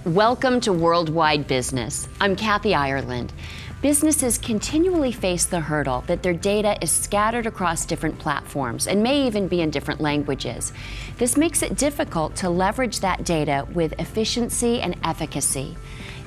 Welcome to Worldwide Business. I'm Kathy Ireland. Businesses continually face the hurdle that their data is scattered across different platforms and may even be in different languages. This makes it difficult to leverage that data with efficiency and efficacy.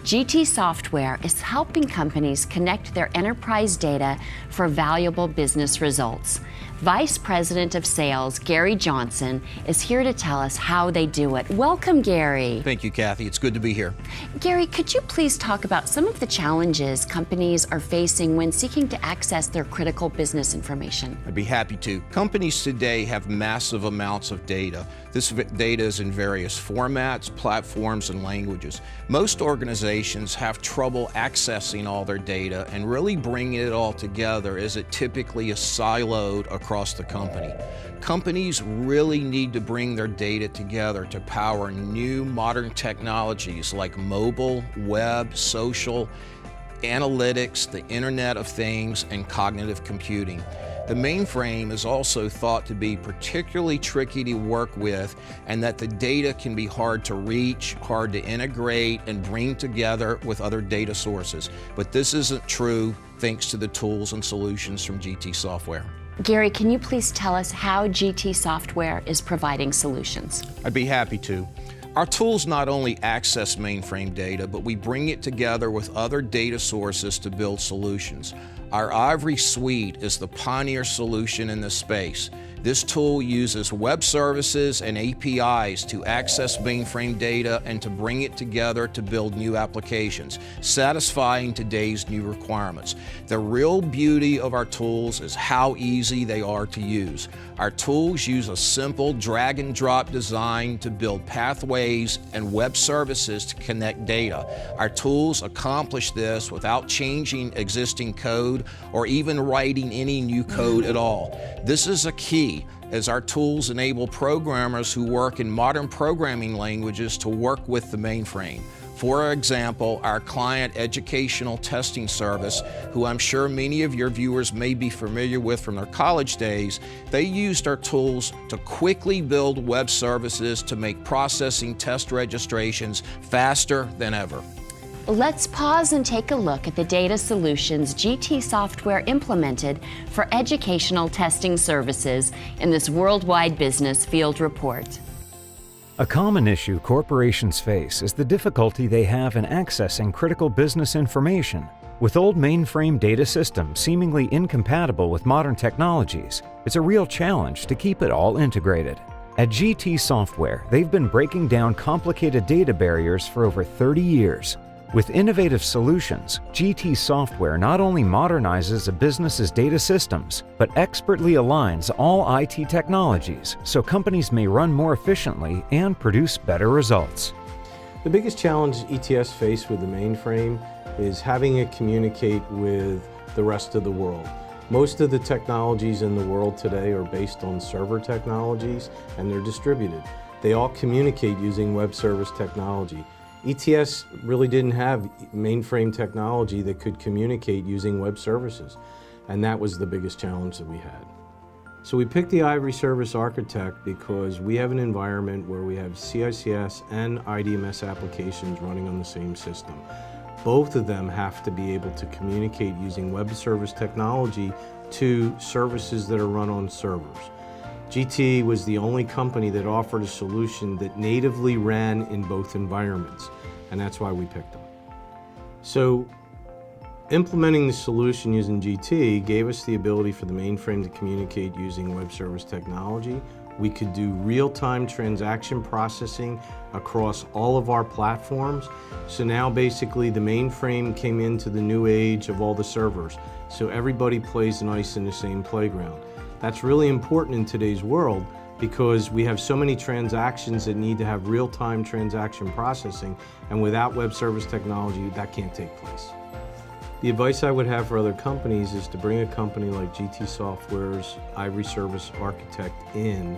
GT Software is helping companies connect their enterprise data for valuable business results. Vice President of Sales, Gary Johnson, is here to tell us how they do it. Welcome, Gary. Thank you, Kathy. It's good to be here. Gary, could you please talk about some of the challenges companies are facing when seeking to access their critical business information? I'd be happy to. Companies today have massive amounts of data. This data is in various formats, platforms, and languages. Most organizations have trouble accessing all their data and really bringing it all together as it typically is siloed across the company. Companies really need to bring their data together to power new modern technologies like mobile, web, social, analytics, the Internet of Things, and cognitive computing. The mainframe is also thought to be particularly tricky to work with, and that the data can be hard to reach, hard to integrate, and bring together with other data sources. But this isn't true thanks to the tools and solutions from GT Software. Gary, can you please tell us how GT Software is providing solutions? I'd be happy to. Our tools not only access mainframe data, but we bring it together with other data sources to build solutions. Our Ivory Suite is the pioneer solution in this space. This tool uses web services and APIs to access mainframe data and to bring it together to build new applications, satisfying today's new requirements. The real beauty of our tools is how easy they are to use. Our tools use a simple drag and drop design to build pathways and web services to connect data. Our tools accomplish this without changing existing code or even writing any new code at all. This is a key, as our tools enable programmers who work in modern programming languages to work with the mainframe. For example, our client educational testing service, who I'm sure many of your viewers may be familiar with from their college days, they used our tools to quickly build web services to make processing test registrations faster than ever. Let's pause and take a look at the data solutions GT Software implemented for educational testing services in this Worldwide Business Field Report. A common issue corporations face is the difficulty they have in accessing critical business information. With old mainframe data systems seemingly incompatible with modern technologies, it's a real challenge to keep it all integrated. At GT Software, they've been breaking down complicated data barriers for over 30 years. With innovative solutions, GT Software not only modernizes a business's data systems, but expertly aligns all IT technologies so companies may run more efficiently and produce better results. The biggest challenge ETS face with the mainframe is having it communicate with the rest of the world. Most of the technologies in the world today are based on server technologies, and they're distributed. They all communicate using web service technology. ETS really didn't have mainframe technology that could communicate using web services, and that was the biggest challenge that we had. So we picked the Ivory Service Architect because we have an environment where we have CICS and IDMS applications running on the same system. Both of them have to be able to communicate using web service technology to services that are run on servers. GT was the only company that offered a solution that natively ran in both environments, and that's why we picked them. So implementing the solution using GT gave us the ability for the mainframe to communicate using web service technology. We could do real-time transaction processing across all of our platforms. So now basically the mainframe came into the new age of all the servers. So everybody plays nice in the same playground. That's really important in today's world because we have so many transactions that need to have real-time transaction processing, and without web service technology, that can't take place. The advice I would have for other companies is to bring a company like GT Software's Ivory Service Architect in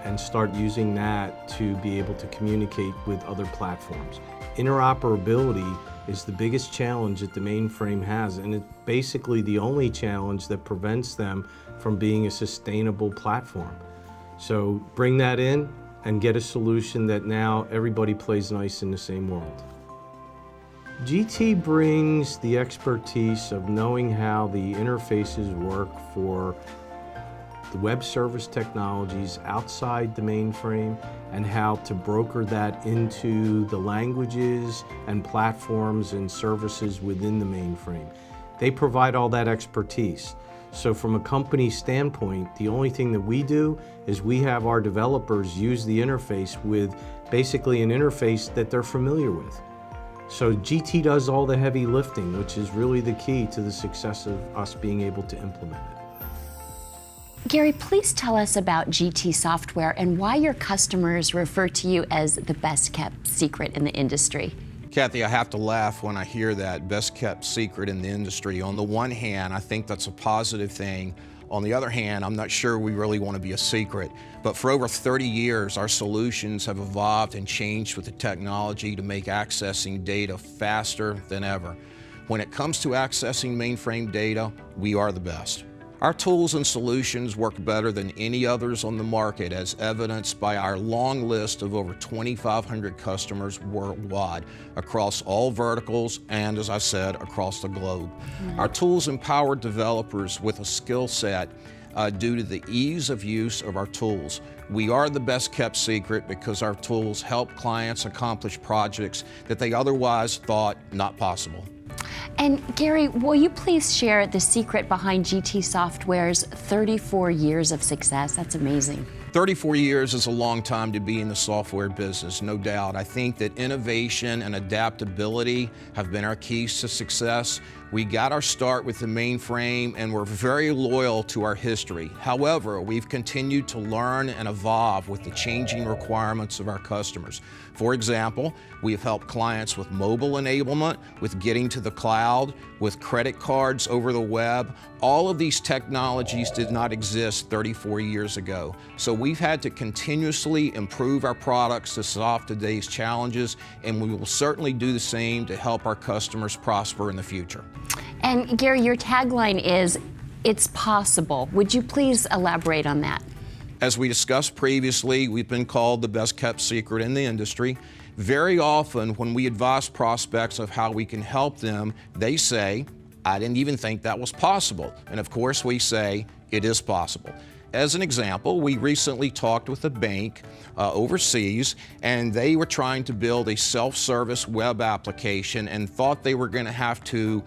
and start using that to be able to communicate with other platforms. Interoperability is the biggest challenge that the mainframe has, and it's basically the only challenge that prevents them from being a sustainable platform. So bring that in, and get a solution that now everybody plays nice in the same world. GT brings the expertise of knowing how the interfaces work for the web service technologies outside the mainframe and how to broker that into the languages and platforms and services within the mainframe. They provide all that expertise. So from a company standpoint, the only thing that we do is we have our developers use the interface with basically an interface that they're familiar with. So GT does all the heavy lifting, which is really the key to the success of us being able to implement it. Gary, please tell us about GT software and why your customers refer to you as the best kept secret in the industry. Kathy, I have to laugh when I hear that, best kept secret in the industry. On the one hand, I think that's a positive thing. On the other hand, I'm not sure we really want to be a secret. But for over 30 years, our solutions have evolved and changed with the technology to make accessing data faster than ever. When it comes to accessing mainframe data, we are the best. Our tools and solutions work better than any others on the market, as evidenced by our long list of over 2,500 customers worldwide across all verticals and, as I said, across the globe. Our tools empower developers with a skill set due to the ease of use of our tools. We are the best kept secret because our tools help clients accomplish projects that they otherwise thought not possible. And Gary, will you please share the secret behind GT Software's 34 years of success? That's amazing. 34 years is a long time to be in the software business, no doubt. I think that innovation and adaptability have been our keys to success. We got our start with the mainframe and we're very loyal to our history. However, we've continued to learn and evolve with the changing requirements of our customers. For example, we have helped clients with mobile enablement, with getting to the cloud, with credit cards over the web. All of these technologies did not exist 34 years ago. So we've had to continuously improve our products to solve today's challenges, and we will certainly do the same to help our customers prosper in the future. And Gary, your tagline is, "It's possible." Would you please elaborate on that? As we discussed previously, we've been called the best kept secret in the industry. Very often when we advise prospects of how we can help them, they say, "I didn't even think that was possible." And of course we say, it is possible. As an example, we recently talked with a bank overseas, and they were trying to build a self-service web application and thought they were going to have to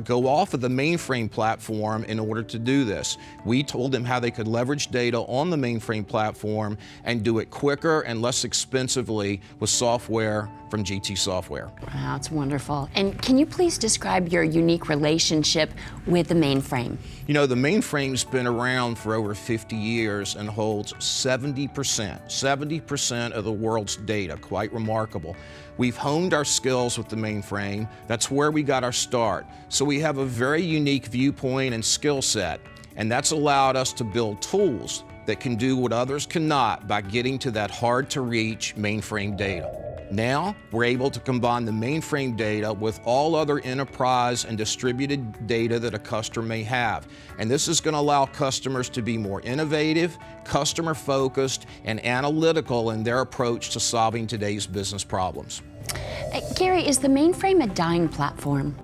go off of the mainframe platform in order to do this. We told them how they could leverage data on the mainframe platform and do it quicker and less expensively with software from GT Software. Wow, that's wonderful. And can you please describe your unique relationship with the mainframe? You know, the mainframe's been around for over 50 years and holds 70% of the world's data, quite remarkable. We've honed our skills with the mainframe. That's where we got our start. So we have a very unique viewpoint and skill set, and that's allowed us to build tools that can do what others cannot by getting to that hard-to-reach mainframe data. Now, we're able to combine the mainframe data with all other enterprise and distributed data that a customer may have. And this is going to allow customers to be more innovative, customer-focused, and analytical in their approach to solving today's business problems. Gary, is the mainframe a dying platform?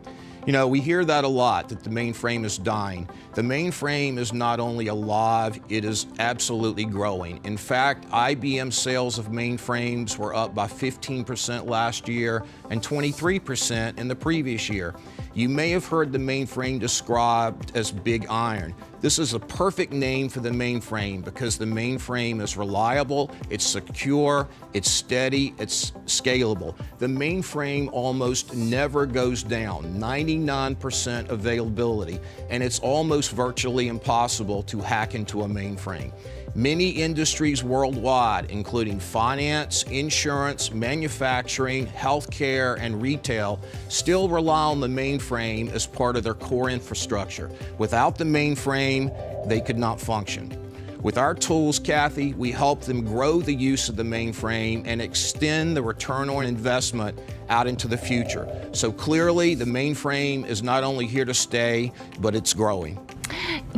You know, we hear that a lot, that the mainframe is dying. The mainframe is not only alive, it is absolutely growing. In fact, IBM sales of mainframes were up by 15% last year and 23% in the previous year. You may have heard the mainframe described as big iron. This is a perfect name for the mainframe because the mainframe is reliable, it's secure, it's steady, it's scalable. The mainframe almost never goes down, 99% availability, and it's almost virtually impossible to hack into a mainframe. Many industries worldwide, including finance, insurance, manufacturing, healthcare, and retail, still rely on the mainframe as part of their core infrastructure. Without the mainframe, they could not function. With our tools, Kathy, we help them grow the use of the mainframe and extend the return on investment out into the future. So clearly, the mainframe is not only here to stay, but it's growing.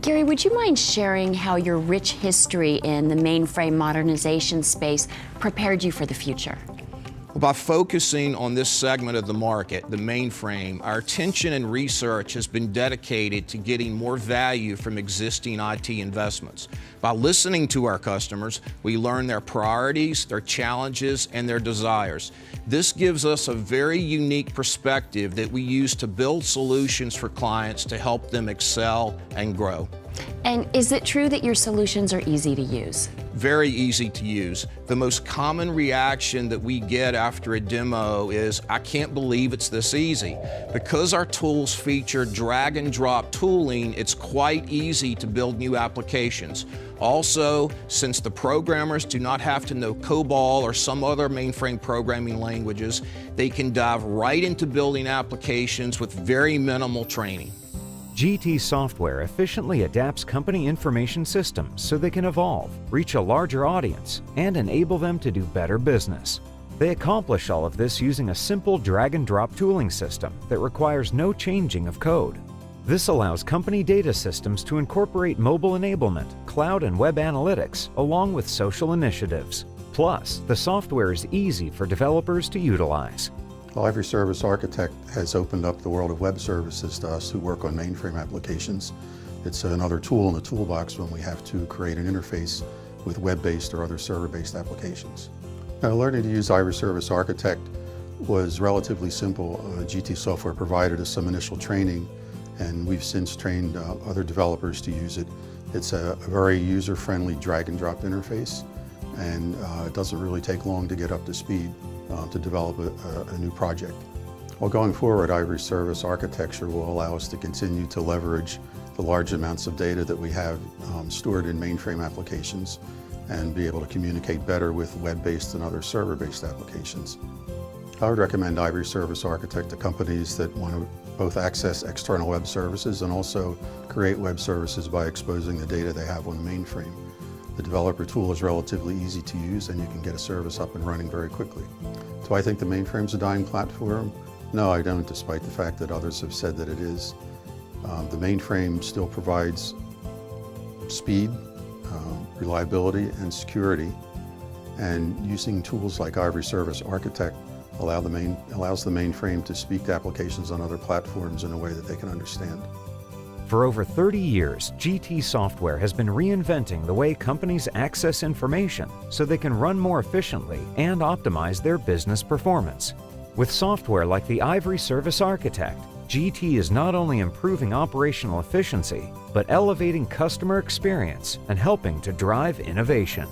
Gary, would you mind sharing how your rich history in the mainframe modernization space prepared you for the future? By focusing on this segment of the market, the mainframe, our attention and research has been dedicated to getting more value from existing IT investments. By listening to our customers, we learn their priorities, their challenges, and their desires. This gives us a very unique perspective that we use to build solutions for clients to help them excel and grow. And is it true that your solutions are easy to use? Very easy to use. The most common reaction that we get after a demo is, "I can't believe it's this easy." Because our tools feature drag and drop tooling, it's quite easy to build new applications. Also, since the programmers do not have to know COBOL or some other mainframe programming languages, they can dive right into building applications with very minimal training. GT Software efficiently adapts company information systems so they can evolve, reach a larger audience, and enable them to do better business. They accomplish all of this using a simple drag-and-drop tooling system that requires no changing of code. This allows company data systems to incorporate mobile enablement, cloud and web analytics, along with social initiatives. Plus, the software is easy for developers to utilize. Ivory Service Architect has opened up the world of web services to us who work on mainframe applications. It's another tool in the toolbox when we have to create an interface with web-based or other server-based applications. Now, learning to use Ivory Service Architect was relatively simple. GT Software provided us some initial training, and we've since trained other developers to use it. It's a very user-friendly drag-and-drop interface, and it doesn't really take long to get up to speed to develop a new project. Well, going forward, Ivory Service Architecture will allow us to continue to leverage the large amounts of data that we have stored in mainframe applications and be able to communicate better with web-based and other server-based applications. I would recommend Ivory Service Architect to companies that want to both access external web services and also create web services by exposing the data they have on the mainframe. The developer tool is relatively easy to use, and you can get a service up and running very quickly. Do I think the mainframe's a dying platform? No, I don't, despite the fact that others have said that it is. The mainframe still provides speed, reliability, and security, and using tools like Ivory Service Architect allows the mainframe to speak to applications on other platforms in a way that they can understand. For over 30 years, GT Software has been reinventing the way companies access information so they can run more efficiently and optimize their business performance. With software like the Ivory Service Architect, GT is not only improving operational efficiency, but elevating customer experience and helping to drive innovation.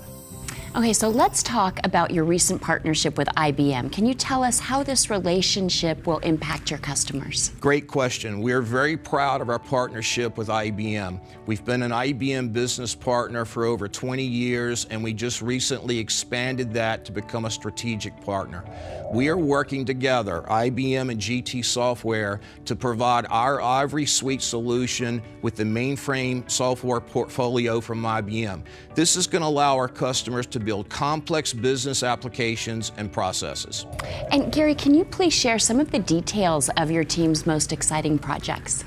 Okay, so let's talk about your recent partnership with IBM. Can you tell us how this relationship will impact your customers? Great question. We're very proud of our partnership with IBM. We've been an IBM business partner for over 20 years, and we just recently expanded that to become a strategic partner. We are working together, IBM and GT Software, to provide our Ivory Suite solution with the mainframe software portfolio from IBM. This is going to allow our customers to build complex business applications and processes. And Gary, can you please share some of the details of your team's most exciting projects?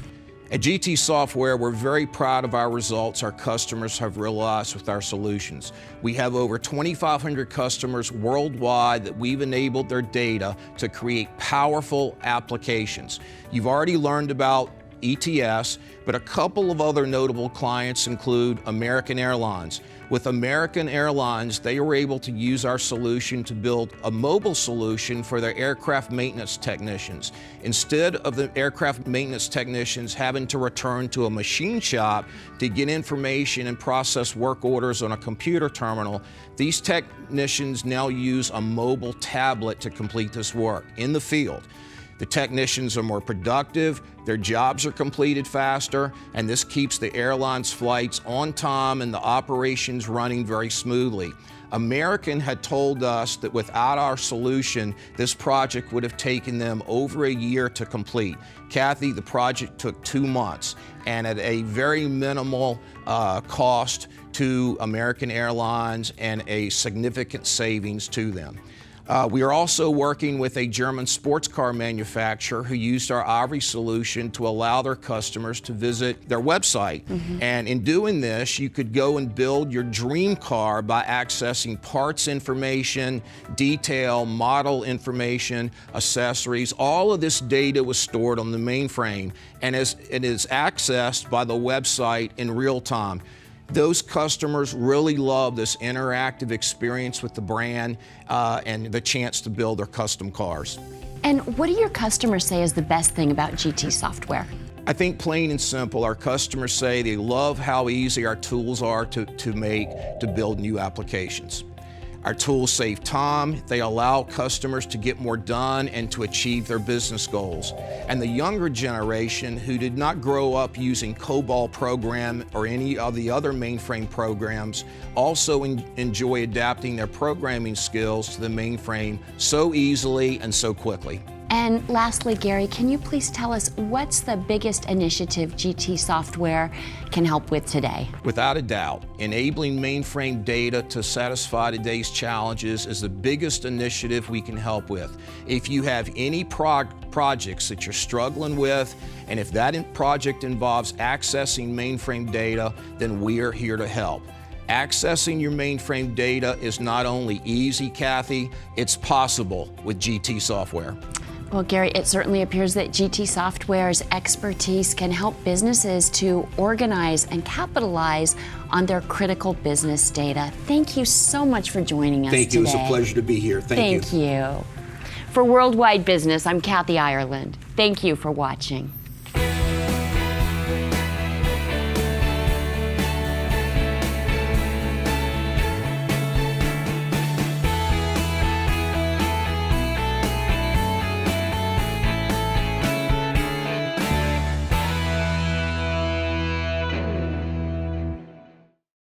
At GT Software, we're very proud of our results our customers have realized with our solutions. We have over 2,500 customers worldwide that we've enabled their data to create powerful applications. You've already learned about ETS, but a couple of other notable clients include American Airlines. With American Airlines, they were able to use our solution to build a mobile solution for their aircraft maintenance technicians. Instead of the aircraft maintenance technicians having to return to a machine shop to get information and process work orders on a computer terminal, these technicians now use a mobile tablet to complete this work in the field. The technicians are more productive, their jobs are completed faster, and this keeps the airline's flights on time and the operations running very smoothly. American had told us that without our solution, this project would have taken them over a year to complete. Kathy, the project took 2 months, and at a very minimal cost to American Airlines and a significant savings to them. We are also working with a German sports car manufacturer who used our Ivory solution to allow their customers to visit their website. And in doing this, you could go and build your dream car by accessing parts information, detail, model information, accessories. All of this data was stored on the mainframe, and it is accessed by the website in real time. Those customers really love this interactive experience with the brand and the chance to build their custom cars. And what do your customers say is the best thing about GT software? I think plain and simple, our customers say they love how easy our tools are to build new applications. Our tools save time, they allow customers to get more done and to achieve their business goals. And the younger generation who did not grow up using COBOL program or any of the other mainframe programs also enjoy adapting their programming skills to the mainframe so easily and so quickly. And lastly, Gary, can you please tell us what's the biggest initiative GT software can help with today? Without a doubt, enabling mainframe data to satisfy today's challenges is the biggest initiative we can help with. If you have any projects that you're struggling with, and if that project involves accessing mainframe data, then we are here to help. Accessing your mainframe data is not only easy, Kathy, it's possible with GT software. Well, Gary, it certainly appears that GT Software's expertise can help businesses to organize and capitalize on their critical business data. Thank you so much for joining us today. Thank you. It's a pleasure to be here. Thank you. Thank you. For Worldwide Business, I'm Kathy Ireland. Thank you for watching.